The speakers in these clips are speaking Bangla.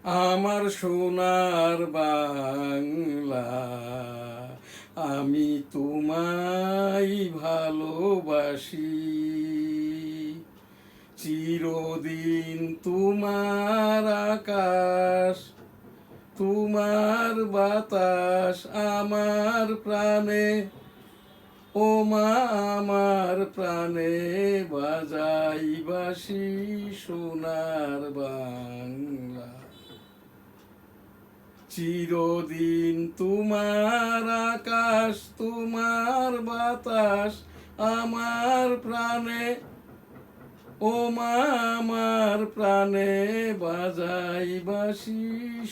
আমার সোনার বাংলা, আমি তোমায় ভালোবাসি। চিরদিন তোমার আকাশ, তোমার বাতাস আমার প্রাণে, ও মা আমার প্রাণে বাজাই বাঁশি সোনার বাংলা। চিরদিন তোমার আকাশ, তোমার বাতাস আমার প্রাণে, ও মা আমার প্রাণে বাজাই বাঁশি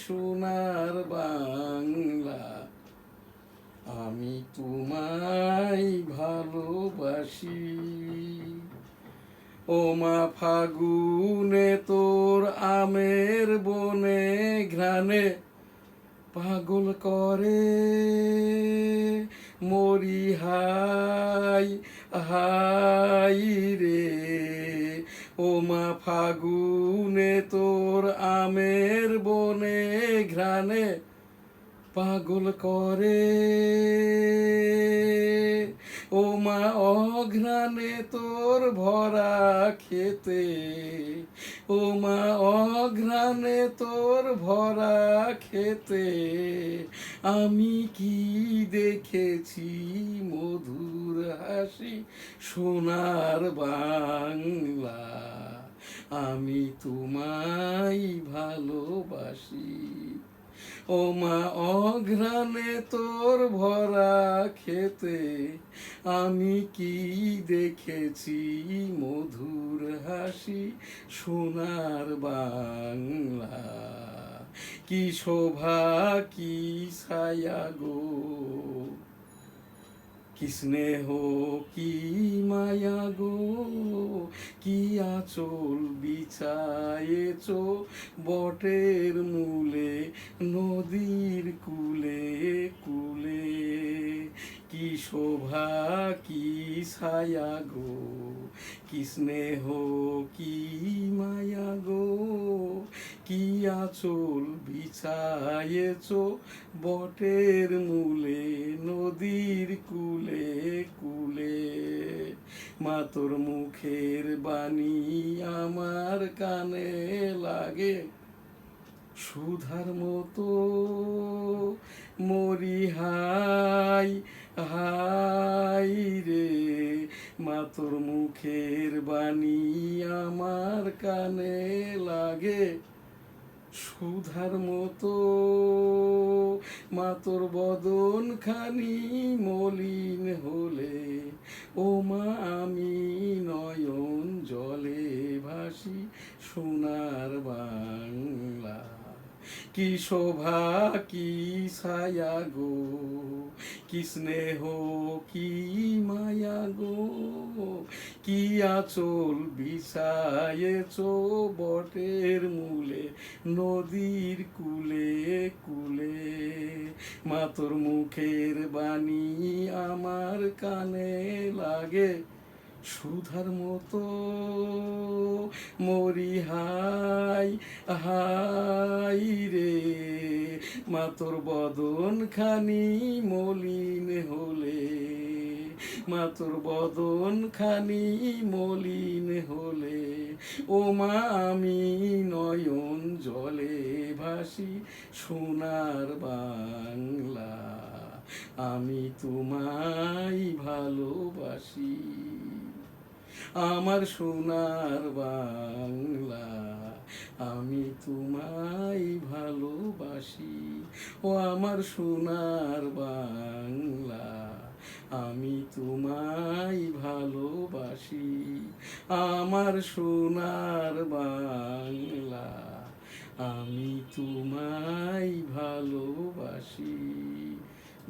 সোনার বাংলা। আমি তোমায় ভালোবাসি। ও মা ফাগুনে তোর আমের বনে ঘ্রাণে পাগল করে মরি হাই হাই রে। ও মা ফাগুনে তোর আমের বনে ঘ্রাণে পাগল করে, ও মা অঘ্রাণে তোর ভরা খেতে, ও মা অঘ্রাণে তোর ভরা খেতে আমি কি দেখেছি মধুর হাসি সোনার বাংলা। আমি তোমায় ভালোবাসি। ও মা অঘ্রাণে তোর ভরা খেতে আমি কি দেখেছি মধুর হাসি সোনার বাংলা। কি শোভা কি ছায়া গো, কি স্নেহ কি মায়া গো, কি আঁচল বিছায়েছ বটের মূলে নদীর কূলে কূলে। কি শোভা কি ছায়া গো, কি স্নেহ কি মায়া গো, কি আঁচল বিছায়েছ বটের মূলে নদীর কূলে কূলে। মা তোর মুখের বাণী আমার কানে লাগে সুধার মতো, মরি হাই হাই রে। মা তোর মুখের বাণী আমার কানে লাগে সুধার মতো, মা তোর বদন খানি মলিন হলে, ও মা আমি নয়ন জলে ভাসি সোনার বাংলা। কি শোভা কি ছায়া গো, কি স্নেহ কি মায়া গো, কি আঁচল বিছায়েছ বটের মূলে নদীর কূলে কূলে। মা তোর মুখের বাণী আমার কানে লাগে সুধার মতো, মরি হাই হাই রে। মা তোর বদন খানি মলিন হলে, মা তোর বদন খানি মলিন হলে, ও মা আমি নয়ন জলে ভাসি সোনার বাংলা। আমি তোমায় ভালোবাসি। আমার সোনার বাংলা, আমি তোমায় ভালোবাসি। ও আমার সোনার বাংলা, আমি তোমায় ভালোবাসি। আমার সোনার বাংলা, আমি তোমায় ভালোবাসি।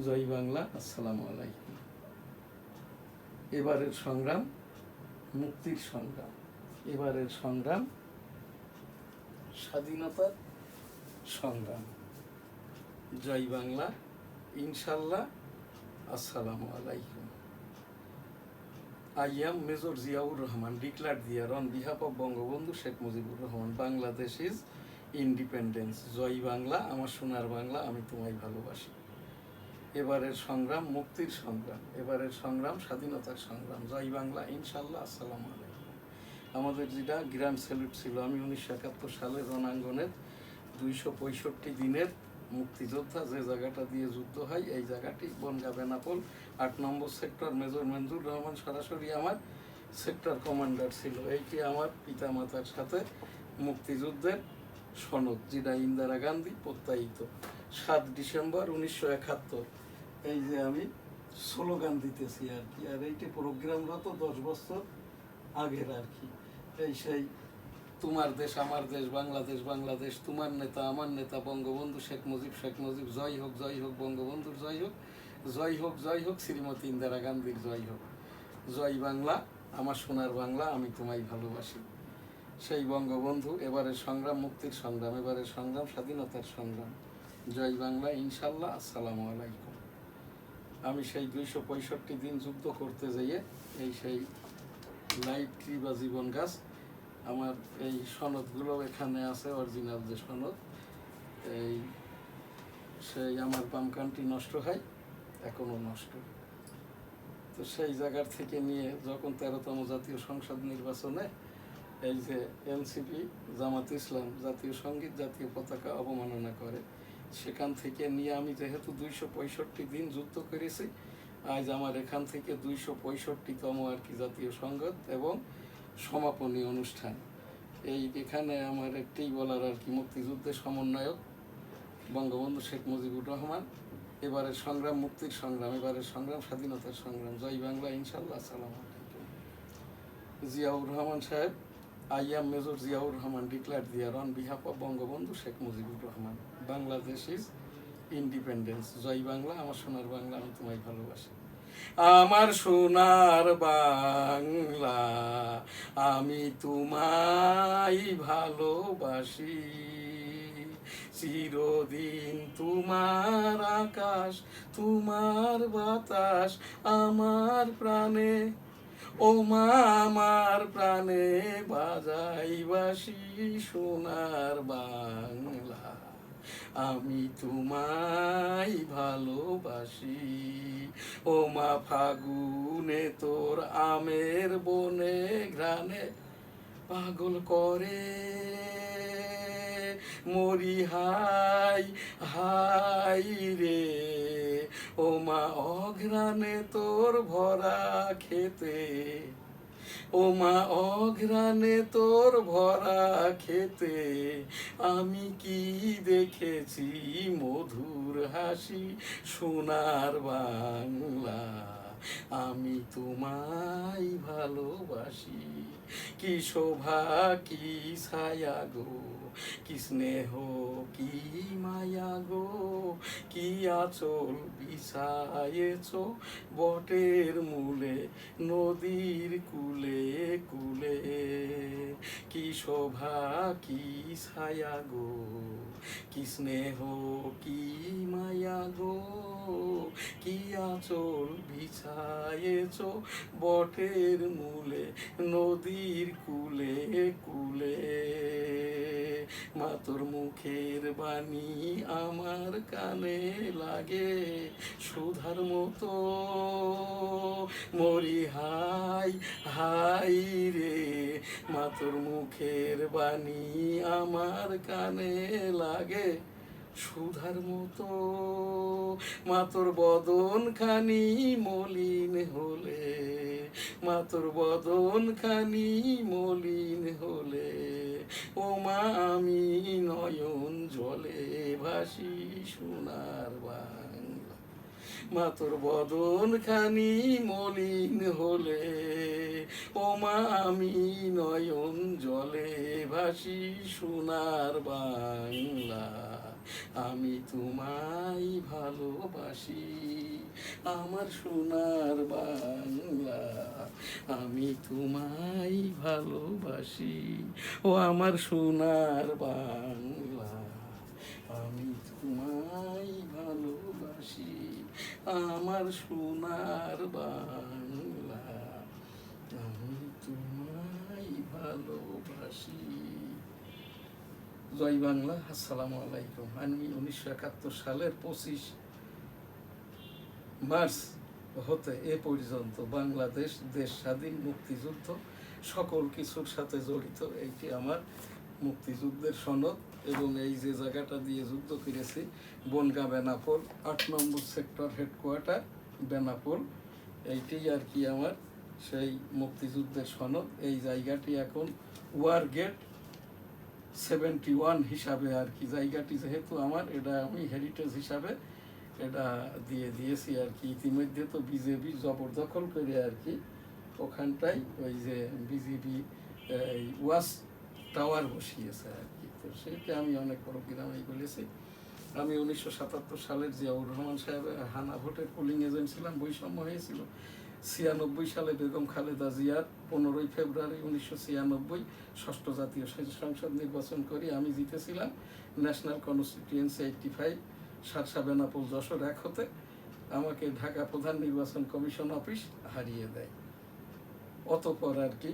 জয় বাংলা। আসসালামু আলাইকুম। এবারের সংগ্রাম মুক্তির সংগ্রাম, এবারের সংগ্রাম স্বাধীনতার সংগ্রাম। জয় বাংলা, ইনশাল্লাহ। আসসালামু আলাইকুম। I am Major Ziaur Rahman, declared here on behalf of Bangabandhu Sheikh Mujibur Rahman. Bangladesh is independence. জয় বাংলা, আমার সোনার বাংলা, আমি তোমায় ভালোবাসি। এবারের সংগ্রাম মুক্তির সংগ্রাম, এবারের সংগ্রাম স্বাধীনতার সংগ্রাম। জয় বাংলা, ইনশাল্লাহ। আসসালামু আলাইকুম। আমাদের যেটা গ্র্যান্ড স্যালুট ছিল, আমি 1971 সালের রণাঙ্গনের 265 দিনের মুক্তিযোদ্ধা, যে জায়গাটা দিয়ে যুদ্ধ হয় এই জায়গাটি বনগাঁ বেনাপোল 8 নম্বর সেক্টর। মেজর মঞ্জুর রহমান সরাসরি আমার সেক্টর কমান্ডার ছিল। এইটি আমার পিতামাতার সাথে মুক্তিযুদ্ধের সনদ, যেটা ইন্দিরা গান্ধী প্রত্যায়িত। 7 ডিসেম্বর 1971। এই যে আমি স্লোগান দিতেছি আর কি, আর এইটি প্রোগ্রামরত 10 বছর আগের আর কি। এই সেই তোমার দেশ আমার দেশ বাংলাদেশ, বাংলাদেশ তোমার নেতা আমার নেতা বঙ্গবন্ধু শেখ মুজিব, শেখ মুজিব জয় হোক, জয় হোক বঙ্গবন্ধুর জয় হোক, জয় হোক, জয় হোক শ্রীমতী ইন্দিরা গান্ধীর জয় হোক। জয় বাংলা, আমার সোনার বাংলা, আমি তোমায় ভালোবাসি। সেই বঙ্গবন্ধু। এবারের সংগ্রাম মুক্তির সংগ্রাম, এবারের সংগ্রাম স্বাধীনতার সংগ্রাম। জয় বাংলা, ইনশাল্লাহ। আসসালামু আলাইকুম। আমি সেই 265 দিন যুদ্ধ করতে যেয়ে এই সেই লাইফ ট্রি বা জীবন গাছ, আমার এই সনদগুলো এখানে আছে, অরিজিনাল যে সনদ। এই সেই আমার বাম কানটি নষ্ট হয়, এখনও নষ্ট। তো সেই জায়গার থেকে নিয়ে যখন 13তম জাতীয় সংসদ নির্বাচনে এই যে এনসিপি জামাত ইসলাম জাতীয় সঙ্গীত জাতীয় পতাকা অবমাননা করে, সেখান থেকে নিয়ে আমি যেহেতু 265 দিন যুদ্ধ করেছি, আজ আমার এখান থেকে 265তম আর কি জাতীয় সংগত এবং সমাপনী অনুষ্ঠান। এই এখানে আমার একটাই বলার আর কি, মুক্তিযুদ্ধের সমন্বয়ক বঙ্গবন্ধু শেখ মুজিবুর রহমান। এবারের সংগ্রাম মুক্তির সংগ্রাম, এবারের সংগ্রাম স্বাধীনতার সংগ্রাম। জয় বাংলা, ইনশাল্লাহ। আসসালামু আলাইকুম। জিয়াউর রহমান সাহেব, I am Major Ziaur Rahman, declared there on behalf of Bangabandhu Sheikh Mujibur Rahman. Bangladesh is independence. জয় বাংলা, আমার সোনার বাংলা, আমি তোমায় ভালোবাসি। আমার সোনার বাংলা, আমি তোমায় ভালোবাসি। চিরদিন তোমার আকাশ, তোমার বাতাস আমার প্রাণে, ও মা আমার প্রাণে বাজাই বাঁশি। সোনার বাংলা, আমি তোমায় ভালোবাসি। ও মা ফাগুনে তোর আমের বনে ঘ্রাণে পাগল করে মরি হাই হাই রে। ও মা অঘ্রাণে তোর ভরা খেতে, ও মা অঘ্রাণে তোর ভরা খেতে, আমি কি দেখেছি মধুর হাসি। সোনার বাংলা, আমি তোমায় ভালোবাসি। কি শোভা কি ছায়া গো, কি স্নেহ কি মায়া গো, কি আঁচল বিছায়েছ বটের মূলে নদীর কুলে কুলে। কি শোভা কি ছায়া গো, কি স্নেহ কি মায়া গো, কি আঁচল বিছায়েছ বটের মূলে নদীর কুলে কুলে। মা তোর মুখের বাণী আমার কানে লাগে সুধার মতো, মরি হাই হাই রে। মা তোর মুখের বাণী আমার কানে লাগে সুধার মতো। মা তোর বদন খানি মলিন হলে, মা তোর বদন খানি মলিন হলে, ও মা আমি নয়ন জলে ভাসি। সোনার বাংলা, মা তোর বদন খানি মলিন হলে, ও মা আমি নয়ন জলে ভাসি। সোনার বাংলা, আমি তোমায় ভালোবাসি। আমার সোনার বাংলা, আমি তোমায় ভালোবাসি। ও আমার সোনার বাংলা, আমি তোমায় ভালোবাসি। আমার সোনার বাংলা, আমি তোমায় ভালোবাসি। জয় বাংলা, আসসালামু আলাইকুম। আমি 1971 সালের 25 মার্চ হতে এ পর্যন্ত বাংলাদেশ দেশ স্বাধীন, মুক্তিযুদ্ধ সকল কিছুর সাথে জড়িত। এইটি আমার মুক্তিযুদ্ধের সনদ এবং এই যে জায়গাটা দিয়ে যুদ্ধ করেছি বনগাঁ বেনাপোল 8 নম্বর সেক্টর হেডকোয়ার্টার বেনাপোল, এইটি আর কি আমার সেই মুক্তিযুদ্ধের সনদ। এই জায়গাটি এখন ওয়ার গেট 71 হিসাবে আর কি, জায়গাটি যেহেতু আমার, এটা আমি হেরিটেজ হিসাবে এটা দিয়েছি আর কি। ইতিমধ্যে তো বিজেপি জবরদখল করে আর কি ওখানটায় ওই যে বিজেপি এই ওয়াচ টাওয়ার বসিয়েছে আর কি। তো সেইটা আমি অনেক প্রোগ্রামেই বলেছি। আমি 1977 সালের জিয়াউর রহমান সাহেবের হানা ভোটের পোলিং এজেন্ট ছিলাম। বৈষম্য হয়েছিল 96 সালে বেগম খালেদা জিয়ার 15 ফেব্রুয়ারি 1996 ষষ্ঠ জাতীয় সংসদ নির্বাচন করি আমি জিতেছিলাম। ন্যাশনাল কনস্টিটিউয়েন্সি 85 সারসা বেনাপোল যশোর 1 হতে আমাকে ঢাকা প্রধান নির্বাচন কমিশন অফিস হারিয়ে দেয়। অতঃপর আর কি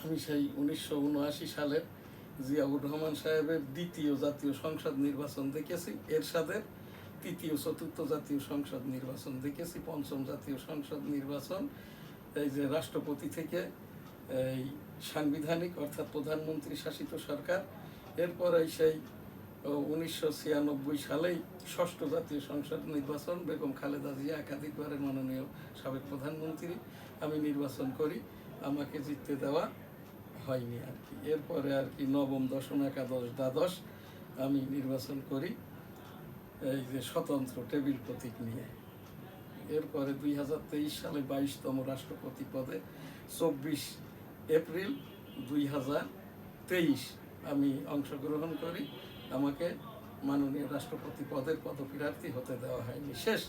আমি সেই 1979 সালের জিয়াউর রহমান সাহেবের দ্বিতীয় জাতীয় সংসদ নির্বাচন দেখেছি, এরশাদের তৃতীয় চতুর্থ জাতীয় সংসদ নির্বাচন দেখেছি, পঞ্চম জাতীয় সংসদ নির্বাচন এই যে রাষ্ট্রপতি থেকে এই সাংবিধানিক অর্থাৎ প্রধানমন্ত্রী শাসিত সরকার। এরপরে সেই 1996 সালেই ষষ্ঠ জাতীয় সংসদ নির্বাচন, বেগম খালেদা জিয়া একাধিকবারের মাননীয় সাবেক প্রধানমন্ত্রী, আমি নির্বাচন করি, আমাকে জিততে দেওয়া হয়নি আর কি। এরপরে আর কি নবম, দশম, একাদশ, দ্বাদশ আমি নির্বাচন করি এই যে স্বতন্ত্র টেবিল প্রতীক নিয়ে। এরপরে 2023 সালে 22তম রাষ্ট্রপতি পদে 24 এপ্রিল 2023 আমি অংশগ্রহণ করি, আমাকে মাননীয় রাষ্ট্রপতি পদের পদপ্রার্থী হতে দেওয়া হয়নি। শেষ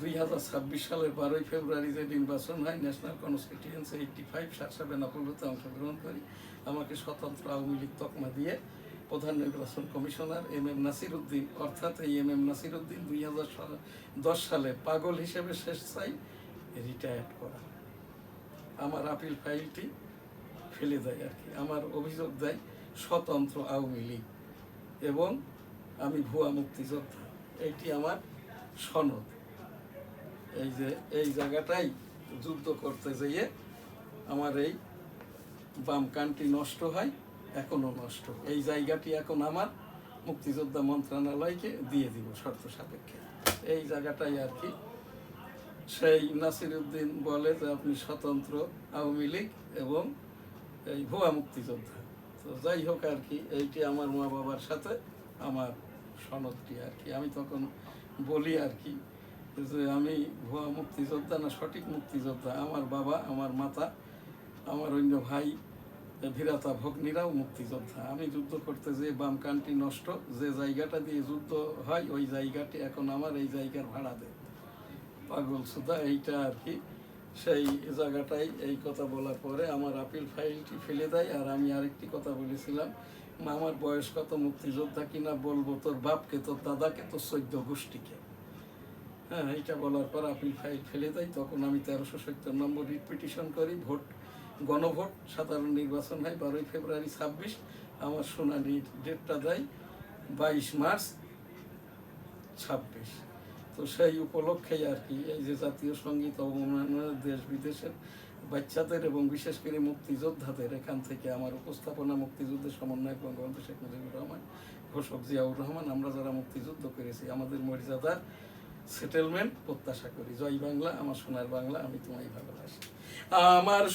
2026 সালের 12 ফেব্রুয়ারি যে নির্বাচন হয় ন্যাশনাল কনস্টিটিউয়েন্সি 85 সারসা বেনাপোল হতে অংশগ্রহণ করি, আমাকে স্বতন্ত্র আওয়ামী লীগ তকমা দিয়ে প্রধান নির্বাচন কমিশনার MM নাসির উদ্দিন, অর্থাৎ এই MM নাসির উদ্দিন 2010 সালে পাগল হিসেবে স্বেচ্ছায় রিটায়ার্ড করা। আমার আপিল ফাইলটি ফেলে দেয় আর কি। আমার অভিযোগ দেয় স্বতন্ত্র আওয়ামী লীগ এবং আমি ভুয়া মুক্তিযোদ্ধা। এইটি আমার সনদ। এই যে এই জায়গাটাই যুদ্ধ করতে যেয়ে আমার এই বাম কানটি নষ্ট হয়, এখনো নষ্ট। এই জায়গাটি এখন আমার মুক্তিযোদ্ধা মন্ত্রণালয়কে দিয়ে দিব শর্ত সাপেক্ষে। এই জায়গাটাই আর কি সেই নাসির উদ্দিন বলে যে আপনি স্বতন্ত্র আওয়ামী লীগ এবং এই ভুয়া মুক্তিযোদ্ধা। তো যাই হোক আর কি, এইটি আমার মা বাবার সাথে আমার সনদটি আর কি। আমি তখন বলি আর কি যে আমি ভুয়া মুক্তিযোদ্ধা না সঠিক মুক্তিযোদ্ধা। আমার বাবা, আমার মাতা, আমার অন্য ভাই ভীরাতা ভগ্নীরাও মুক্তিযোদ্ধা। আমি যুদ্ধ করতে যেয়ে বাম কানটি নষ্ট, যে জায়গাটা দিয়ে যুদ্ধ হয় ওই জায়গাটি এখন আমার, এই জায়গার ভাড়া দেয় পাগল সুদা। এইটা আর কি সেই জায়গাটাই এই কথা বলার পরে আমার আপিল ফাইলটি ফেলে দেয়। আর আমি আরেকটি কথা বলেছিলাম, আমার বয়স কত, মুক্তিযোদ্ধা কিনা বলবো তোর বাপকে, তোর দাদাকে, তোর 14 গোষ্ঠীকে। হ্যাঁ, এইটা বলার পর আপিল ফাইল ফেলে দেয়। তখন আমি 1370 নম্বর রিট পিটিশন করি। ভোট, গণভোট, সাধারণ নির্বাচন হয় 12 ফেব্রুয়ারি 26। আমার শুনানি ডেটটা দেয় 22 মার্চ 26। তো সেই উপলক্ষেই আর কি এই যে জাতীয় সঙ্গীত অবমাননার দেশ বিদেশের বাচ্চাদের এবং বিশেষ করে মুক্তিযোদ্ধাদের এখান থেকে আমার উপস্থাপনা, মুক্তিযুদ্ধের সমন্বয়ক বঙ্গবন্ধু শেখ মুজিবুর রহমান, ঘোষক জিয়াউর রহমান, আমরা যারা মুক্তিযুদ্ধ করেছি আমাদের মর্যাদার সেটেলমেন্ট প্রত্যাশা করি। জয় বাংলা, আমার সোনার বাংলা, আমি তোমায় ভালোবাসি। আমার